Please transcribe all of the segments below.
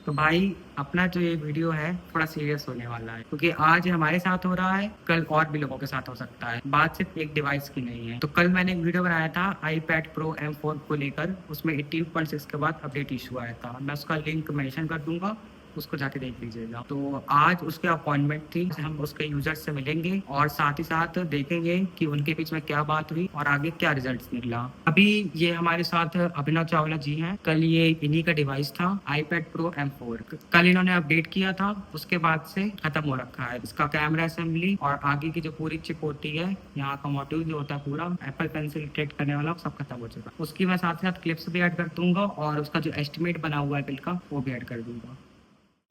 तो भाई अपना जो ये वीडियो है थोड़ा सीरियस होने वाला है, क्योंकि आज हमारे साथ हो रहा है, कल और भी लोगों के साथ हो सकता है। बात सिर्फ एक डिवाइस की नहीं है। तो कल मैंने एक वीडियो बनाया था iPad Pro M4 को लेकर, उसमें 18.6 के बाद अपडेट इशू आया था। मैं उसका लिंक मेंशन कर दूंगा, उसको जाके देख लीजिएगा। तो आज उसके अपॉइंटमेंट थी, हम उसके यूजर से मिलेंगे और साथ ही साथ देखेंगे कि उनके बीच में क्या बात हुई और आगे क्या रिजल्ट्स निकला। अभी ये हमारे साथ अभिनव चावला जी हैं। कल ये इन्हीं का डिवाइस था iPad Pro M4। कल इन्होंने अपडेट किया था, उसके बाद से खत्म हो रखा है। इसका कैमरा असेंबली और आगे की जो पूरी चिप होती है, यहाँ का मॉड्यूल जो होता है पूरा एप्पल पेंसिल ट्रेड करने वाला, सब खत्म हो चुका है। उसकी मैं साथ साथ क्लिप्स भी ऐड कर दूंगा और उसका जो एस्टिमेट बना हुआ है बिल का, वो भी ऐड कर दूंगा।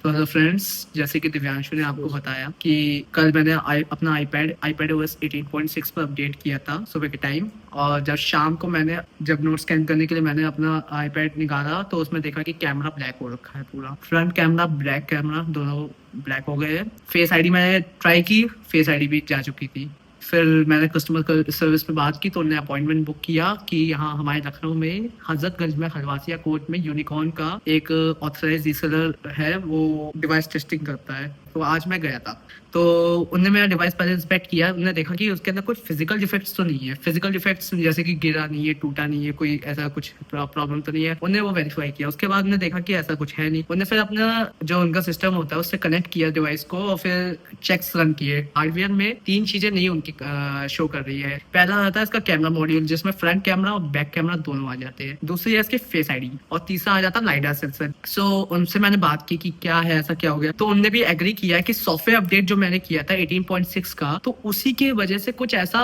तो हेलो फ्रेंड्स, जैसे कि दिव्यांशु ने आपको बताया कि कल मैंने अपना iPad OS 18.6 पर अपडेट किया था सुबह के टाइम। और जब शाम को जब नोट स्कैन करने के लिए मैंने अपना iPad निकाला तो उसमें देखा कि कैमरा ब्लैक हो रखा है। पूरा फ्रंट कैमरा, बैक कैमरा दोनों ब्लैक हो गए हैं। फेस आईडी मैंने ट्राई की, फेस आईडी भी जा चुकी थी। फिर मैंने कस्टमर सर्विस पे बात की तो उन्होंने अपॉइंटमेंट बुक किया कि यहाँ हमारे लखनऊ में हजरतगंज में हलवासिया कोर्ट में यूनिकॉर्न का एक ऑथराइज रीसेलर है, वो डिवाइस टेस्टिंग करता है। तो आज मैं गया था तो उन्होंने मेरा डिवाइस पहले इंस्पेक्ट किया। उन्होंने देखा कि उसके अंदर कुछ फिजिकल डिफेक्ट्स तो नहीं है। फिजिकल डिफेक्ट्स जैसे कि गिरा नहीं है, टूटा नहीं है, कोई ऐसा कुछ प्रॉब्लम तो नहीं है। उन्होंने वो वेरीफाई किया। उसके बाद उन्होंने देखा कि ऐसा कुछ है नहीं। उन्होंने फिर अपना जो उनका सिस्टम होता है उससे कनेक्ट किया डिवाइस को और फिर चेक्स रन किए। हार्डवेयर में 3 चीजें नहीं उनकी शो कर रही है। पहला आता है इसका कैमरा मॉड्यूल, जिसमें फ्रंट कैमरा और बैक कैमरा दोनों आ जाते हैं। दूसरी है इसके फेस आईडी और तीसरा आ जाता है लाइडा सेंसर। सो उनसे मैंने बात की कि क्या है, ऐसा क्या हो गया। तो उन्होंने भी एग्री किया कि सॉफ्टवेयर अपडेट जो मैंने किया था 18.6 का, तो उसी की वजह से कुछ ऐसा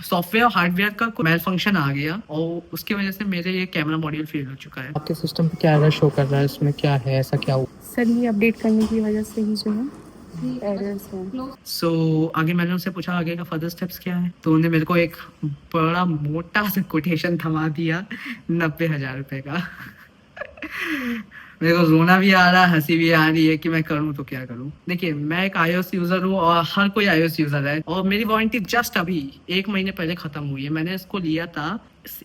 सॉफ्टवेयर हार्डवेयर का मेल फंक्शन आ गया और उसकी वजह से मेरे ये कैमरा मॉड्यूल फेल हो चुका है। आपके सिस्टम पे क्या एरर शो कर रहा है, इसमें क्या है, ऐसा क्या हुआ? सर ये अपडेट करने की वजह से ही जो है एरर्स हैं। सो आगे मैंने उनसे पूछा आगे का फर्दर स्टेप्स क्या है, तो उन्होंने मेरे को एक बड़ा मोटा सा कोटेशन थमा दिया 90,000 रुपए का। मेरे को रोना भी आ रहा है, हंसी भी आ रही है कि मैं करूं तो क्या करूं। देखिए, मैं एक iOS यूजर हूं और हर कोई iOS यूजर है और मेरी वारंटी जस्ट अभी 1 महीने पहले खत्म हुई है। मैंने इसको लिया था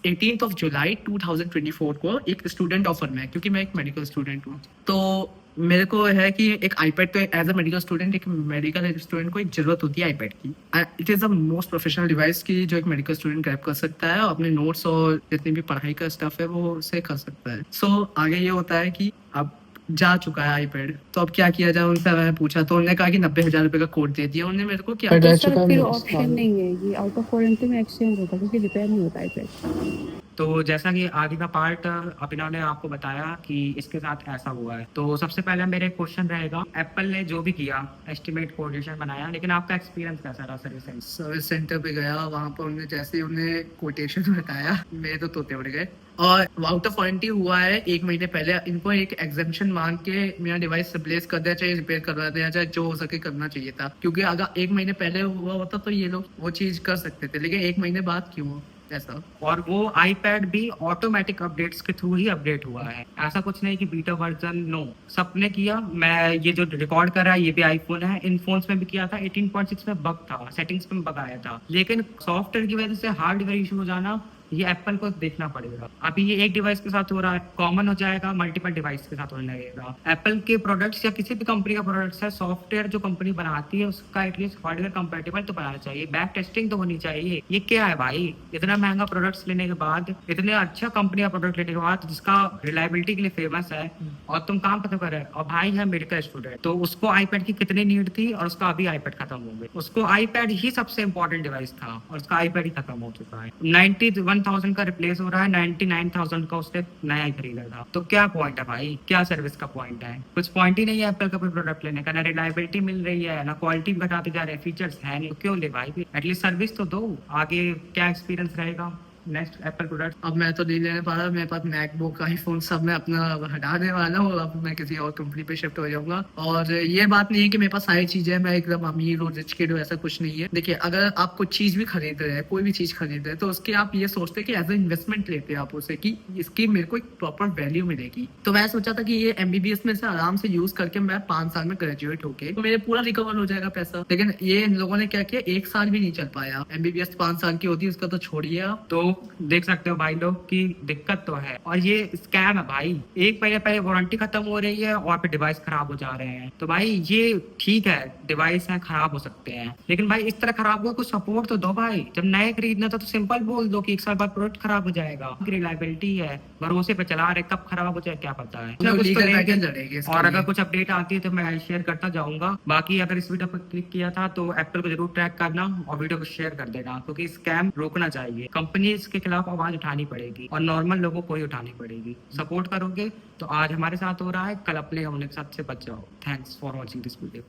18 जुलाई 2024 को एक स्टूडेंट ऑफर में, क्योंकि मैं एक मेडिकल स्टूडेंट हूँ। तो मेरे को है कि एक iPad, तो एज अ मेडिकल स्टूडेंट एक मेडिकल स्टूडेंट को एक जरूरत होती है iPad की। It is the most professional device की जो एक मेडिकल स्टूडेंट ग्रैब कर सकता है और अपने नोट्स और जितनी भी पढ़ाई का स्टफ है वो उसे कर सकता है। सो आगे ये होता है कि अब जा चुका है iPad, तो अब क्या किया जाए। उनसे मैंने पूछा तो उन्होंने कहा कि 90,000 रुपए का कोड दे दिया उन्होंने मेरे को। क्या तो सर फिर ऑप्शन नहीं है, ये आउट ऑफ वारंटी में एक्सचेंज होता है क्योंकि रिपेयर नहीं होता iPad। तो जैसा कि आगे का पार्ट अभिनव ने आपको बताया कि इसके साथ ऐसा हुआ है, तो सबसे पहले मेरे क्वेश्चन रहेगा, एप्पल ने जो भी किया एस्टिमेट कोटेशन बनाया, लेकिन आपका एक्सपीरियंस कैसा रहा सर्विस सेंटर पे गया, वहां पर उन्होंने जैसे उन्हें कोटेशन बताया मेरे तो तोते उड़ गए। और आउट ऑफ वारंटी हुआ है 1 महीने पहले। इनको एक एग्जाम्पशन मांग के मेरा डिवाइस रिप्लेस कर दिया, चाहे रिपेयर करवा दिया, चाहे जो हो सके करना चाहिए था। क्योंकि अगर 1 महीने पहले हुआ होता तो ये लोग वो चीज कर सकते थे, लेकिन 1 महीने बाद क्यों ऐसा। और वो iPad भी ऑटोमेटिक अपडेट्स के थ्रू ही अपडेट हुआ है, ऐसा कुछ नहीं कि बीटा वर्जन, नो, सबने किया। मैं ये जो रिकॉर्ड कर रहा है ये भी आईफोन है, इन फोन्स में भी किया था। 18.6 में बग था, सेटिंग्स में बग आया था, लेकिन सॉफ्टवेयर की वजह से हार्डवेयर इशू हो जाना, ये एप्पल को देखना पड़ेगा। अभी ये एक डिवाइस के साथ हो रहा है, कॉमन हो जाएगा, मल्टीपल डिवाइस के साथ होने लगेगा। एप्पल के प्रोडक्ट्स या किसी भी कंपनी का प्रोडक्ट्स है, सॉफ्टवेयर जो कंपनी बनाती है उसका एटलीस्ट हार्डवेयर कंपेटेबल तो बनाना चाहिए, बैक टेस्टिंग तो होनी चाहिए। ये क्या है भाई, इतना महंगा प्रोडक्ट्स लेने के बाद, इतने अच्छा कंपनी का प्रोडक्ट लेने के बाद जिसका रिलायबिलिटी के लिए फेमस है, और तुम काम खत्म कर रहे हो। और भाई है मेडिकल स्टूडेंट, तो उसको iPad की कितनी नीड थी और उसका अभी iPad खत्म हो गई। उसको iPad ही सबसे इंपॉर्टेंट डिवाइस था और उसका iPad ही खत्म हो चुका है। 91,000 का रिप्लेस हो रहा है, 99,000 का उसने नया ही खरीदा था। तो क्या पॉइंट है भाई, क्या सर्विस का पॉइंट है? कुछ पॉइंट ही नहीं है एप्पल का कोई प्रोडक्ट लेने का, ना रिलायबिलिटी मिल रही है, ना क्वालिटी घटाते जा रहे हैं, फीचर्स है नहीं, तो क्यों ले भाई? एटलीस्ट सर्विस तो दो। आगे क्या एक्सपीरियंस रहेगा नेक्स्ट एप्पल प्रोडक्ट? अब मैं तो नहीं लेने पा रहा, मेरे पास मैकबुक, आईफोन सब मैं अपना हटाने वाला हूँ। अब मैं किसी और कंपनी पे शिफ्ट हो जाऊंगा। और ये बात नहीं है कि मेरे पास सारी चीजें हैं, मैं एकदम अमीर हूँ, रिच किड हूँ, ऐसा कुछ नहीं है। देखिए, अगर आप कुछ चीज भी खरीद रहे हैं, कोई भी चीज खरीद रहे हैं, तो उसके आप ये सोचते हैं कि एज ए इन्वेस्टमेंट लेते हैं आप उसे, कि इसकी मेरे को एक प्रॉपर वैल्यू मिलेगी। तो मैं सोचा था कि ये MBBS में से आराम से यूज करके मैं 5 साल में ग्रेजुएट होके तो मेरे पूरा रिकवर हो जाएगा पैसा। लेकिन ये इन लोगों ने क्या किया, 1 साल भी नहीं चल पाया। MBBS 5 साल की होती है, उसका तो छोड़िए आप। तो देख सकते हो भाई लोग कि दिक्कत तो है और ये स्कैम है भाई। एक महीने पहले वारंटी खत्म हो रही है और फिर डिवाइस खराब हो जा रहे हैं। तो भाई ये ठीक है, डिवाइस है खराब हो सकते हैं, लेकिन भाई इस तरह खराब हो कुछ सपोर्ट तो दो भाई। जब नए खरीदना था तो सिंपल बोल दो कि 1 साल बाद प्रोडक्ट खराब हो जाएगा। रिलायबिलिटी है, भरोसे पे चला रहे, कब खराब हो जाए क्या पता है। लोग कुछ तो लीगल लेंगे। बैटल लड़ेंगे इसके और अगर लिए। कुछ अपडेट आती है तो मैं शेयर करता जाऊंगा। बाकी अगर इस वीडियो पर क्लिक किया था तो एप्पल को जरूर ट्रैक करना और वीडियो को शेयर कर देना, क्योंकि स्कैम रोकना चाहिए। कंपनीज के खिलाफ आवाज उठानी पड़ेगी और नॉर्मल लोगों को ही उठानी पड़ेगी। सपोर्ट करोगे तो आज हमारे साथ हो रहा है, कल अपने होने के साथ से बच जाओ। Thanks for watching this video.